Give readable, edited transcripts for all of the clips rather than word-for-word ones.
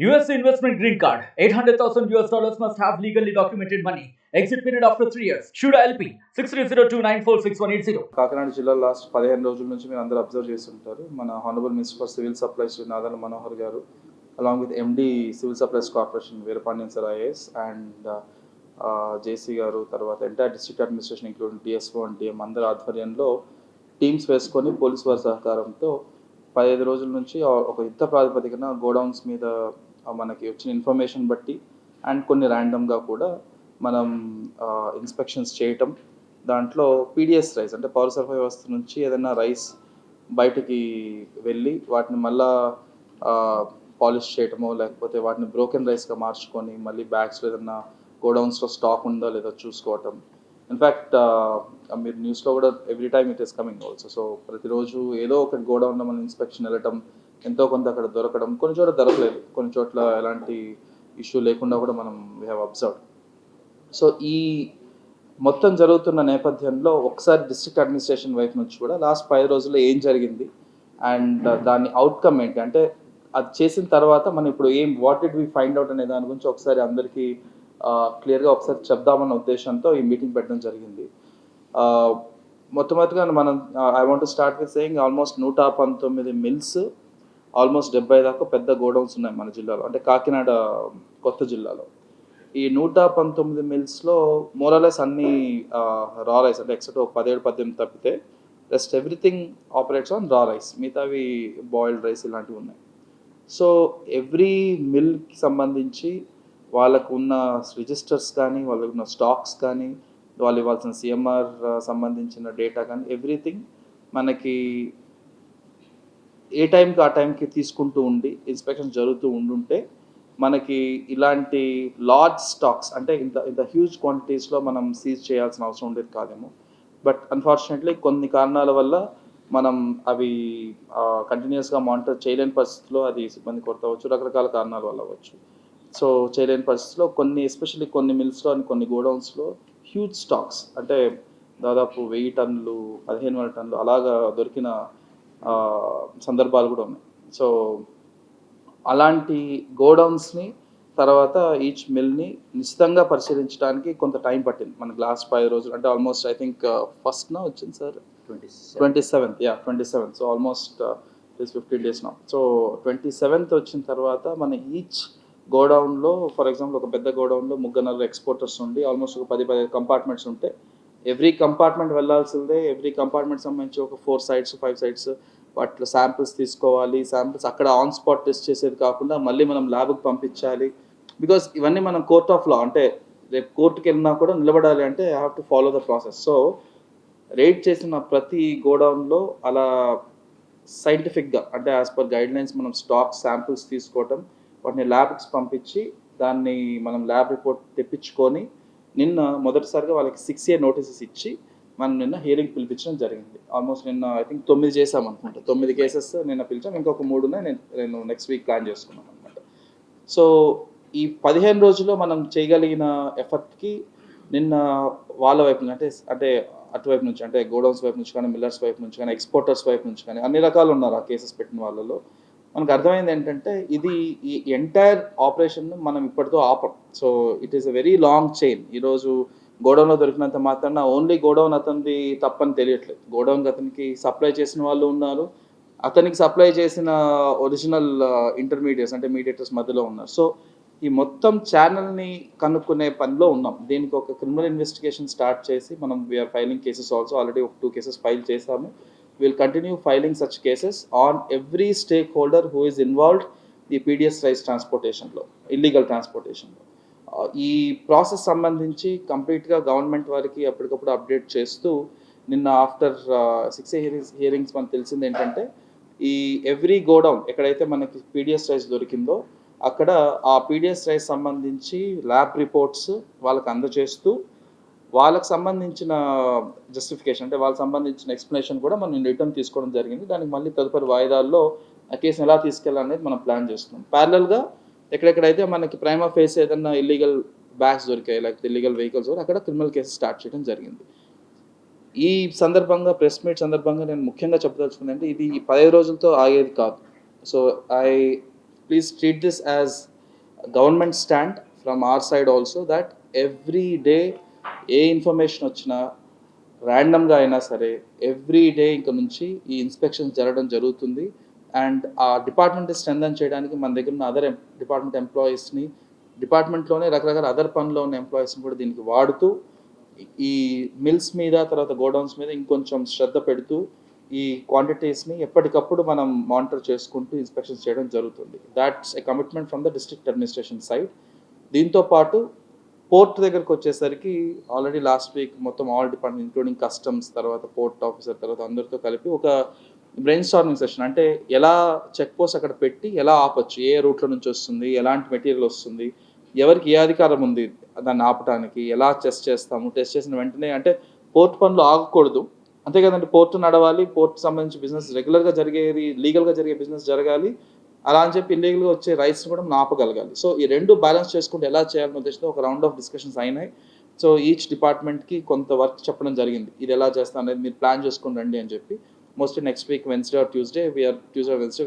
US investment green card. $800,000 must have legally documented money. Exit period after 3 years. Shuda LP 6302946180. Kakinada జిల్లాలో last 15 రోజుల నుంచి మీరు అందరూ observe చేస్తుంటారు. మన honourable minister for civil supplies Nadendla Manohar గారు along with MD civil supplies corporation Veerapandian sir IAS and JC గారు, తర్వాత entire district administration including TSO and TM అందరి ఆధ్వర్యంలో టీమ్స్ వేసుకొని పోలీస్ వారి సహకారంతో 15 రోజుల నుంచి ఒక యుద్ధ ప్రాతిపదికన గోడౌన్స్ మీద మనకి వచ్చిన ఇన్ఫర్మేషన్ బట్టి అండ్ కొన్ని ర్యాండమ్గా కూడా మనం ఇన్స్పెక్షన్స్ చేయటం, దాంట్లో పీడిఎస్ రైస్ అంటే పౌర సరఫరా వ్యవస్థ నుంచి ఏదైనా రైస్ బయటికి వెళ్ళి వాటిని మళ్ళా పాలిష్ చేయటమో లేకపోతే వాటిని బ్రోకెన్ రైస్గా మార్చుకొని మళ్ళీ బ్యాగ్స్లో ఏదైనా గోడౌన్స్లో స్టాక్ ఉందో లేదో చూసుకోవటం. ఇన్ఫ్యాక్ట్ మీరు న్యూస్లో కూడా every time it is coming also. So ప్రతిరోజు ఏదో ఒకటి గోడౌన్లో మనం ఇన్స్పెక్షన్ వెళ్ళటం, ఎంతో కొంత అక్కడ దొరకడం, కొన్ని చోట్ల దొరకలేదు, కొన్ని చోట్ల ఎలాంటి ఇష్యూ లేకుండా కూడా మనం వీ హ్యావ్ అబ్జర్వ్డ్. సో ఈ మొత్తం జరుగుతున్న నేపథ్యంలో ఒకసారి డిస్ట్రిక్ట్ అడ్మినిస్ట్రేషన్ వైపు నుంచి కూడా లాస్ట్ 5 రోజుల్లో ఏం జరిగింది అండ్ దాని అవుట్కమ్ ఏంటి, అంటే అది చేసిన తర్వాత మనం ఇప్పుడు what did we find out అనే దాని గురించి ఒకసారి అందరికీ క్లియర్గా ఒకసారి చెప్దామన్న ఉద్దేశంతో ఈ మీటింగ్ పెట్టడం జరిగింది. మొట్టమొదటిగా మనం I want to start with saying almost 119 mills, almost 70 దాకా పెద్ద గోడౌన్స్ ఉన్నాయి మన జిల్లాలో, అంటే కాకినాడ కొత్త జిల్లాలో. ఈ 119 మిల్స్లో మోరలెస్ అన్ని రా రైస్, అంటే ఎక్సెప్ట్ 17-18 తప్పితే రెస్ట్ ఎవ్రీథింగ్ ఆపరేట్స్ ఆన్ రా రైస్, మిగతావి బాయిల్డ్ రైస్ ఇలాంటివి ఉన్నాయి. సో ఎవ్రీ మిల్కి సంబంధించి వాళ్ళకు ఉన్న రిజిస్టర్స్ కానీ, వాళ్ళకు ఉన్న స్టాక్స్ కానీ, వాళ్ళు ఇవ్వాల్సిన సిఎంఆర్ సంబంధించిన డేటా కానీ ఎవ్రీథింగ్ మనకి ఏ టైంకి ఆ టైంకి తీసుకుంటూ ఉండి ఇన్స్పెక్షన్ జరుగుతూ ఉండుంటే మనకి ఇలాంటి లార్జ్ స్టాక్స్ అంటే ఇంత హ్యూజ్ క్వాంటిటీస్లో మనం సీజ్ చేయాల్సిన అవసరం ఉండేది కాదేమో. బట్ అన్ఫార్చునేట్లీ కొన్ని కారణాల వల్ల మనం అవి కంటిన్యూస్గా మానిటర్ చేయలేని పరిస్థితిలో, అది సిబ్బంది కొరత అవ్వచ్చు, రకరకాల కారణాల వల్ల అవ్వచ్చు. సో చేయలేని పరిస్థితిలో కొన్ని ఎస్పెషల్లీ కొన్ని మిల్స్లో అని కొన్ని గోడౌన్స్లో హ్యూజ్ స్టాక్స్, అంటే దాదాపు 1000 టన్నులు 15,000 టన్నులు అలాగా దొరికిన సందర్భాలు కూడా ఉన్నాయి. సో అలాంటి గోడౌన్స్ని తర్వాత ఈచ్ మిల్ని నిశ్చితంగా పరిశీలించడానికి కొంత టైం పట్టింది మనకు లాస్ట్ 5 రోజులు, అంటే ఆల్మోస్ట్ ఐ థింక్ ఫస్ట్న వచ్చింది sir 27th. So almost 15 days నా. సో 27th వచ్చిన తర్వాత మన ఈచ్ గోడౌన్లో, ఫర్ ఎగ్జాంపుల్ ఒక పెద్ద గోడౌన్లో 3 ఎక్స్పోర్టర్స్ ఉండి ఆల్మోస్ట్ ఒక 10 కంపార్ట్మెంట్స్ ఉంటే ఎవ్రీ కంపార్ట్మెంట్ వెళ్ళాల్సిందే. ఎవ్రీ కంపార్ట్మెంట్ సంబంధించి ఒక 4 sites 5 sites వాటిలో శాంపిల్స్ తీసుకోవాలి. శాంపిల్స్ అక్కడ ఆన్ స్పాట్ టెస్ట్ చేసేది కాకుండా మళ్ళీ మనం ల్యాబ్కి పంపించాలి. బికాస్ ఇవన్నీ మనం కోర్ట్ ఆఫ్ లా, అంటే రేపు కోర్టుకి వెళ్ళినా కూడా నిలబడాలి అంటే I have to follow the process. So rate చేసిన ప్రతి గోడౌన్లో అలా సైంటిఫిక్గా, అంటే యాజ్ పర్ గైడ్ లైన్స్ మనం స్టాక్ శాంపిల్స్ తీసుకోవటం, వాటిని ల్యాబ్కి పంపించి దాన్ని మనం ల్యాబ్ రిపోర్ట్ తెప్పించుకొని నిన్న మొదటిసారిగా వాళ్ళకి 6A నోటీసెస్ ఇచ్చి మనం నిన్న హియరింగ్ పిలిపించడం జరిగింది. ఆల్మోస్ట్ నిన్న ఐ థింక్ 9 చేసాం అనుకుంటా. 9 కేసెస్ నిన్న పిలిచాం, ఇంకొక 3 ఉన్నాయి. నేను నెక్స్ట్ వీక్ ప్లాన్ చేసుకున్నాను అనమాట. సో ఈ 15 రోజుల్లో మనం చేయగలిగిన ఎఫర్ట్కి నిన్న వాళ్ళ వైపు నుంచి, అంటే అటువైపు నుంచి, అంటే గోడౌన్స్ వైపు నుంచి కానీ, మిల్లర్స్ వైపు నుంచి కానీ, ఎక్స్పోర్టర్స్ వైపు నుంచి కానీ అన్ని రకాలు ఉన్నారు ఆ కేసెస్ పెట్టిన వాళ్ళలో. మనకు అర్థమైంది ఏంటంటే ఈ ఎంటైర్ ఆపరేషన్ మనం ఇప్పటితో ఆపం. So it is a very long chain. ఈరోజు గోడౌన్లో దొరికినంత మాత్రాన ఓన్లీ గోడౌన్ అతనిది తప్పని తెలియట్లేదు. గోడౌన్కి అతనికి సప్లై చేసిన వాళ్ళు ఉన్నారు, అతనికి సప్లై చేసిన ఒరిజినల్ ఇంటర్మీడియట్స్ అంటే మీడియేటర్స్ మధ్యలో ఉన్నారు. సో ఈ మొత్తం ఛానల్ని కనుక్కునే పనిలో ఉన్నాం. దీనికి ఒక క్రిమినల్ ఇన్వెస్టిగేషన్ స్టార్ట్ చేసి మనం we're filing cases also. Already ఒక 2 cases ఫైల్ చేసాము. We'll continue filing such cases on every stakeholder who is involved ఈ పీడిఎస్ రైస్ ట్రాన్స్పోర్టేషన్లో, ఇల్లీగల్ ట్రాన్స్పోర్టేషన్లో. ఈ ప్రాసెస్ సంబంధించి కంప్లీట్గా గవర్నమెంట్ వారికి అప్పటికప్పుడు అప్డేట్ చేస్తూ నిన్న ఆఫ్టర్ 6A హియరింగ్స్ మనకు తెలిసింది ఏంటంటే ఈ ఎవ్రీ గోడౌన్ ఎక్కడైతే మనకి పీడిఎస్ రైస్ దొరికిందో అక్కడ ఆ పీడిఎస్ రైస్ సంబంధించి ల్యాబ్ రిపోర్ట్స్ వాళ్ళకి అందజేస్తూ వాళ్ళకి సంబంధించిన జస్టిఫికేషన్, అంటే వాళ్ళకి సంబంధించిన ఎక్స్ప్లెనేషన్ కూడా మనం రిటర్న్ తీసుకోవడం జరిగింది. దానికి మళ్ళీ తదుపరి వాయిదాల్లో ఆ కేసును ఎలా తీసుకెళ్ళాలనేది మనం ప్లాన్ చేస్తున్నాం. ప్యారలల్గా ఎక్కడెక్కడైతే మనకి ప్రైమా ఫేస్ ఏదన్నా ఇల్లీగల్ బ్యాగ్స్ దొరికాయి, లేకపోతే ఇల్లీగల్ వెహికల్స్ అక్కడ క్రిమినల్ కేసు స్టార్ట్ చేయడం జరిగింది. ఈ సందర్భంగా ప్రెస్ మీట్ సందర్భంగా నేను ముఖ్యంగా చెప్పదలుచుకుంది అంటే ఇది ఈ 15 రోజులతో ఆగేది కాదు. So please treat this as a government stand from our side also, that every day A information వచ్చినా ర్యాండమ్గా అయినా సరే ఎవ్రీ డే ఇంక నుంచి ఈ ఇన్స్పెక్షన్ జరగడం జరుగుతుంది. అండ్ ఆ డిపార్ట్మెంట్ స్ట్రెంథన్ చేయడానికి మన దగ్గర ఉన్న అదర్ డిపార్ట్మెంట్ ఎంప్లాయీస్ని, డిపార్ట్మెంట్లోనే రకరకాల అదర్ పనిలో ఉన్న ఎంప్లాయీస్ని కూడా దీనికి వాడుతూ ఈ మిల్స్ మీద, తర్వాత గోడౌన్స్ మీద ఇంకొంచెం శ్రద్ధ పెడుతూ ఈ క్వాంటిటీస్ని ఎప్పటికప్పుడు మనం మానిటర్ చేసుకుంటూ ఇన్స్పెక్షన్స్ చేయడం జరుగుతుంది. That's a commitment from the district administration side. దీంతో పాటు పోర్ట్ దగ్గరకు వచ్చేసరికి ఆల్రెడీ లాస్ట్ వీక్ మొత్తం ఆల్ డిపార్ట్మెంట్ ఇంక్లూడింగ్ కస్టమ్స్, తర్వాత పోర్ట్ ఆఫీసర్, తర్వాత అందరితో కలిపి ఒక బ్రెయిన్ స్టార్మింగ్ సెషన్, అంటే ఎలా చెక్ పోస్ట్ అక్కడ పెట్టి ఎలా ఆపచ్చు, ఏ రూట్లో నుంచి వస్తుంది, ఎలాంటి మెటీరియల్ వస్తుంది, ఎవరికి ఏ అధికారం ఉంది దాన్ని ఆపడానికి, ఎలా టెస్ట్ చేస్తాము, టెస్ట్ చేసిన వెంటనే అంటే పోర్ట్ పనులు ఆగకూడదు, అంతే కదండి. పోర్ట్ నడవాలి, పోర్ట్ సంబంధించి బిజినెస్ రెగ్యులర్గా జరిగేది, లీగల్గా జరిగే బిజినెస్ జరగాలి, అలా అని చెప్పి ఇల్లీగల్గా వచ్చే రైట్స్ని కూడా మనం ఆపగలగాలి. సో ఈ రెండు బ్యాలెన్స్ చేసుకుంటే ఎలా చేయాలనే ఉద్దేశంతో ఒక రౌండ్ ఆఫ్ డిస్కషన్స్ అయినాయి. సో ఈచ్ డిపార్ట్మెంట్కి కొంత వర్క్ చెప్పడం జరిగింది, ఇది ఎలా చేస్తాం అనేది మీరు ప్లాన్ చేసుకుని రండి అని చెప్పి. Mostly next week Wednesday or Tuesday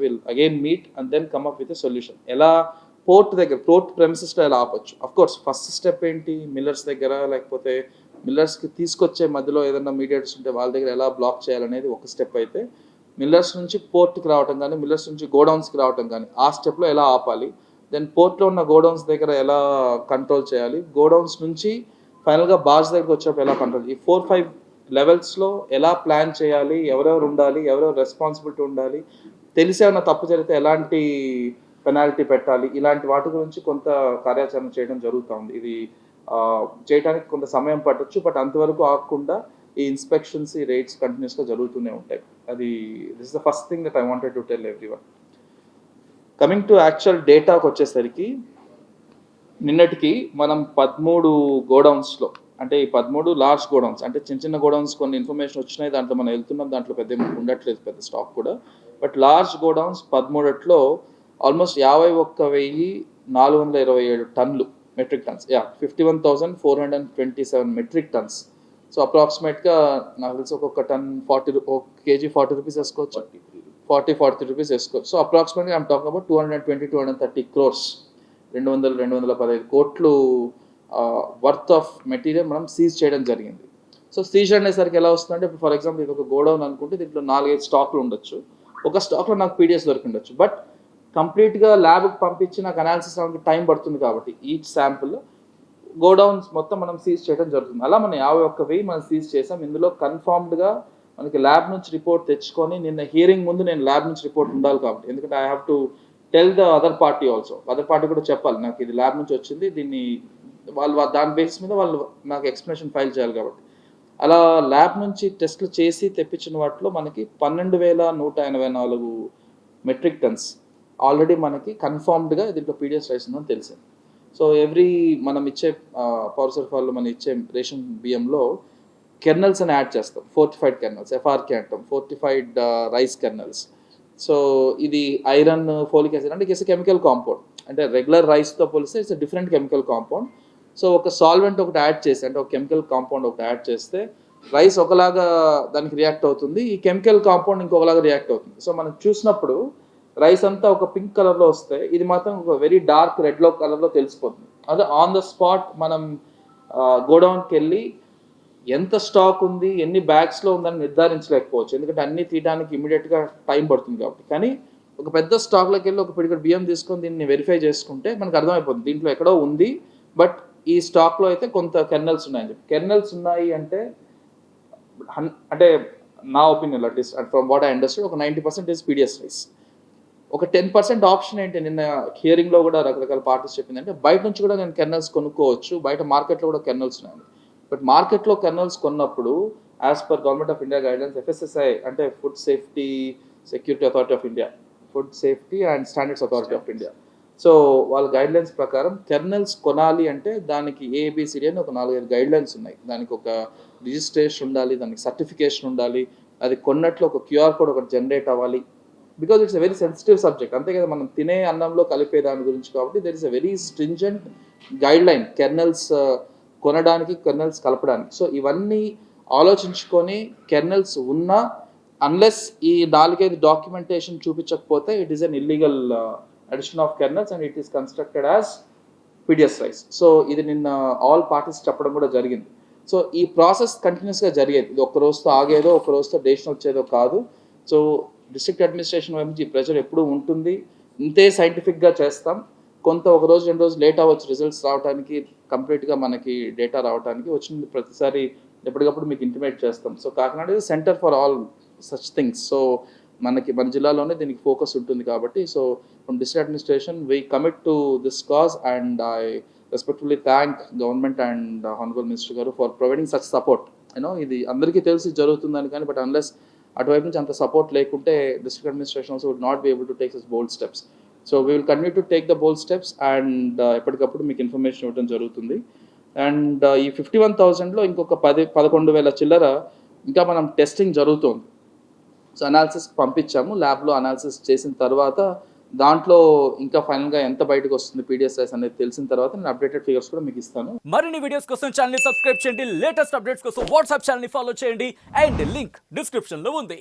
will again meet and then come up with a solution. ఎలా పోర్ట్ దగ్గర, పోర్ట్ ప్రెమిసెస్లో ఎలా ఆపచ్చు. అఫ్ కోర్స్ ఫస్ట్ స్టెప్ ఏంటి, మిల్లర్స్ దగ్గర, లేకపోతే మిల్లర్స్కి తీసుకొచ్చే మధ్యలో ఏదైనా మీడియేటర్స్ ఉంటే వాళ్ళ దగ్గర ఎలా బ్లాక్ చేయాలనేది ఒక స్టెప్ అయితే, మిల్లర్స్ నుంచి పోర్ట్కి రావటం కానీ, మిల్లర్స్ నుంచి గోడౌన్స్కి రావటం కానీ ఆ స్టెప్లో ఎలా ఆపాలి, దెన్ పోర్ట్లో ఉన్న గోడౌన్స్ దగ్గర ఎలా కంట్రోల్ చేయాలి, గోడౌన్స్ నుంచి ఫైనల్గా బార్స్ దగ్గరకు వచ్చినప్పుడు ఎలా కంట్రోల్, ఈ 4-5 లెవెల్స్లో ఎలా ప్లాన్ చేయాలి, ఎవరెవరు ఉండాలి, ఎవరెవరు రెస్పాన్సిబిలిటీ ఉండాలి, తెలిసి ఏమైనా తప్పు జరిగితే ఎలాంటి పెనాల్టీ పెట్టాలి, ఇలాంటి వాటి గురించి కొంత కార్యాచరణ చేయడం జరుగుతూ ఉంది. ఇది చేయడానికి కొంత సమయం పట్టొచ్చు, బట్ అంతవరకు ఆగకుండా ఈ ఇన్స్పెక్షన్స్, ఈ రైడ్స్ కంటిన్యూస్గా జరుగుతూనే ఉంటాయి. అది this is the first thing that I wanted to tell everyone. Coming to actual డేటాకి వచ్చేసరికి, నిన్నటికి మనం 13 గోడౌన్స్లో, అంటే ఈ 13 లార్జ్ గోడౌన్స్, అంటే చిన్న చిన్న గోడౌన్స్ కొన్ని ఇన్ఫర్మేషన్ వచ్చినాయి, దాంట్లో మనం వెళ్తున్నాం, దాంట్లో పెద్ద ఉండట్లేదు పెద్ద స్టాక్ కూడా, బట్ లార్జ్ గోడౌన్స్ 13లో ఆల్మోస్ట్ 51,427 టన్నులు, metric tons, 51,427 metric tons. So అప్రాక్సిమేట్గా నాకు తెలిసి ఒక్కొక్క టన్ 40 కేజీ 40 రూపీస్ వేసుకోవచ్చు, 40-43 రూపీస్ వేసుకోవచ్చు. సో అప్రాక్సిమేట్గా ఐమ్ టాకింగ్ అబౌట్ 220-230 crores, 200-215 కోట్లు వర్త్ ఆఫ్ మెటీరియల్ మనం సీజ్ చేయడం జరిగింది. సో సీజ్ అనేసరికి ఎలా వస్తుందంటే, ఇప్పుడు ఫర్ ఎగ్జాంపుల్ ఇది ఒక గోడౌన్ అనుకుంటే దీంట్లో 4-5 స్టాక్లు ఉండొచ్చు, ఒక స్టాక్లో నాకు పీడిఎస్ దొరికి ఉండొచ్చు, బట్ కంప్లీట్గా ల్యాబ్కి పంపించి నాకు అనాలిసిస్ అవడానికి టైం పడుతుంది. కాబట్టి ఈచ్ శాంపుల్ గోడౌన్స్ మొత్తం మనం సీజ్ చేయడం జరుగుతుంది. అలా మనం 51,000 మనం సీజ్ చేసాం. ఇందులో కన్ఫర్మ్డ్గా మనకి ల్యాబ్ నుంచి రిపోర్ట్ తెచ్చుకొని, నిన్న హియరింగ్ ముందు నేను ల్యాబ్ నుంచి రిపోర్ట్ ఉండాలి కాబట్టి, ఎందుకంటే I have to tell the other party also, other party కూడా చెప్పాలి నాకు ఇది ల్యాబ్ నుంచి వచ్చింది, దీన్ని వాళ్ళు దాని బేసిస్ మీద వాళ్ళు నాకు ఎక్స్ప్లెనేషన్ ఫైల్ చేయాలి కాబట్టి. అలా ల్యాబ్ నుంచి టెస్ట్లు చేసి తెప్పించిన వాటిలో మనకి 12,184 మెట్రిక్ టన్స్ ఆల్రెడీ మనకి కన్ఫర్మ్డ్గా దీంట్లో పీడిఎస్ రైస్ ఉందని తెలిసింది. సో మనం ఇచ్చే పవర్ సరఫరాలో మనం ఇచ్చే రేషన్ బియ్యంలో కెర్నల్స్ అని యాడ్ చేస్తాం, ఫోర్టిఫైడ్ కెర్నల్స్, ఎఫ్ఆర్కే అంటాం, ఫోర్టిఫైడ్ రైస్ కెర్నల్స్. సో ఇది ఐరన్, ఫోలిక్ యాసిడ్, అంటే ఇట్స్ కెమికల్ కాంపౌండ్, అంటే రెగ్యులర్ రైస్తో పోలిస్తే it's different chemical compound. So ఒక సాల్వెంట్ ఒకటి యాడ్ చేసి, అంటే ఒక కెమికల్ కాంపౌండ్ ఒకటి యాడ్ చేస్తే రైస్ ఒకలాగా దానికి రియాక్ట్ అవుతుంది, ఈ కెమికల్ కాంపౌండ్ ఇంకొకలాగా రియాక్ట్ అవుతుంది. సో మనం చూసినప్పుడు రైస్ అంతా ఒక పింక్ కలర్లో వస్తే, ఇది మాత్రం ఒక వెరీ డార్క్ రెడ్లో కలర్లో తెలిసిపోతుంది. అదే ఆన్ ద స్పాట్ మనం గోడౌన్కి వెళ్ళి ఎంత స్టాక్ ఉంది, ఎన్ని బ్యాగ్స్లో ఉందని నిర్ధారించలేకపోవచ్చు, ఎందుకంటే అన్నీ తీయడానికి ఇమీడియట్గా టైం పడుతుంది కాబట్టి. కానీ ఒక పెద్ద స్టాక్లోకి వెళ్ళి ఒక పిడికడ బియ్యం తీసుకొని దీన్ని వెరిఫై చేసుకుంటే మనకు అర్థమైపోతుంది దీంట్లో ఎక్కడో ఉంది, బట్ ఈ స్టాక్లో అయితే కొంత కెర్నల్స్ ఉన్నాయని చెప్పి. కెర్నల్స్ ఉన్నాయి అంటే నా opinion at least from what I understand, ఒక 90% ఈజ్ పీడిఎస్ రైస్. ఒక 10% ఆప్షన్ ఏంటి, నిన్న హియరింగ్లో కూడా రకరకాల పార్టీస్ చెప్పిందంటే, బయట నుంచి కూడా నేను కెర్నల్స్ కొనుక్కోవచ్చు, బయట మార్కెట్లో కూడా కెర్నల్స్ ఉన్నాయి. బట్ మార్కెట్లో కెర్నల్స్ కొన్నప్పుడు as per government of India guidelines, FSSAI అంటే food safety security authority of India, food safety and standards authority of India, so వాళ్ళ గైడ్లైన్స్ ప్రకారం కెర్నల్స్ కొనాలి అంటే దానికి ABCD అని ఒక 4-5 గైడ్లైన్స్ ఉన్నాయి. దానికి ఒక రిజిస్ట్రేషన్ ఉండాలి, దానికి సర్టిఫికేషన్ ఉండాలి, అది కొన్నట్లు ఒక QR కోడ్ ఒకటి జనరేట్ అవ్వాలి, because it's a very sensitive subject, అంతే కదా, మనం తినే అన్నంలో కలిపే దాని గురించి. కాబట్టి there is a very stringent guideline kernels కొనడానికి, కెర్నల్స్ కలపడానికి. సో ఇవన్నీ ఆలోచించుకొని కెర్నల్స్ ఉన్నా, అన్లెస్ ఈ 4-5 డాక్యుమెంటేషన్ చూపించకపోతే it is an illegal addition of kernels and it is constructed as PDS rice. So ఇది నిన్న ఆల్ పార్టీస్ చెప్పడం కూడా జరిగింది. సో ఈ ప్రాసెస్ కంటిన్యూస్గా జరిగేది, ఇది ఒక్క రోజుతో ఆగేదో ఒక్క రోజుతో డెసిషన్ వచ్చేదో కాదు. సో డిస్ట్రిక్ట్ అడ్మినిస్ట్రేషన్ వైపు నుంచి ఈ ప్రెషర్ ఎప్పుడూ ఉంటుంది, ఇంతే సైంటిఫిక్గా చేస్తాం. కొంత ఒక రోజు 2 రోజులు లేట్ అవ్వచ్చు రిజల్ట్స్ రావడానికి, కంప్లీట్గా మనకి డేటా రావడానికి. వచ్చిన ప్రతిసారి ఎప్పటికప్పుడు మీకు ఇంటిమేట్ చేస్తాం. So Kakinada is centre for all such things. So మన జిల్లాలోనే దీనికి ఫోకస్ ఉంటుంది కాబట్టి, so from district administration we commit to this cause and I respectfully thank government and honourable minister గారు ఫర్ ప్రొవైడింగ్ సచ్ సపోర్ట్. ఇది అందరికీ తెలిసి జరుగుతుందని కానీ, బట్ అన్లెస్ అటువైపు నుంచి అంత సపోర్ట్ లేకుంటే district administration also would not be able to take such bold steps. So we will continue to take the bold steps and ఎప్పటికప్పుడు మీకు ఇన్ఫర్మేషన్ ఇవ్వడం జరుగుతుంది. అండ్ ఈ 51,000లో ఇంకొక 11,000 చిల్లర ఇంకా మనం టెస్టింగ్ జరుగుతుంది. సో అనాలిసిస్ పంపించాము, ల్యాబ్లో అనాలిసిస్ చేసిన తర్వాత దాంట్లో ఇంకా ఫైనల్గా ఎంత బయటకు వస్తుంది పీడిఎస్ రైస్ అనేది తెలిసిన తర్వాత నేను అప్డేటెడ్ ఫిగర్స్ కూడా మీకు ఇస్తాను. మరిన్ని వీడియోస్ కోసం ఛానల్ ని సబ్స్క్రైబ్ చేయండి, లేటెస్ట్ అప్డేట్స్ కోసం వాట్సాప్ ఛానల్ ని ఫాలో చేయండి అండ్ లింక్ డిస్క్రిప్షన్ లో ఉంది.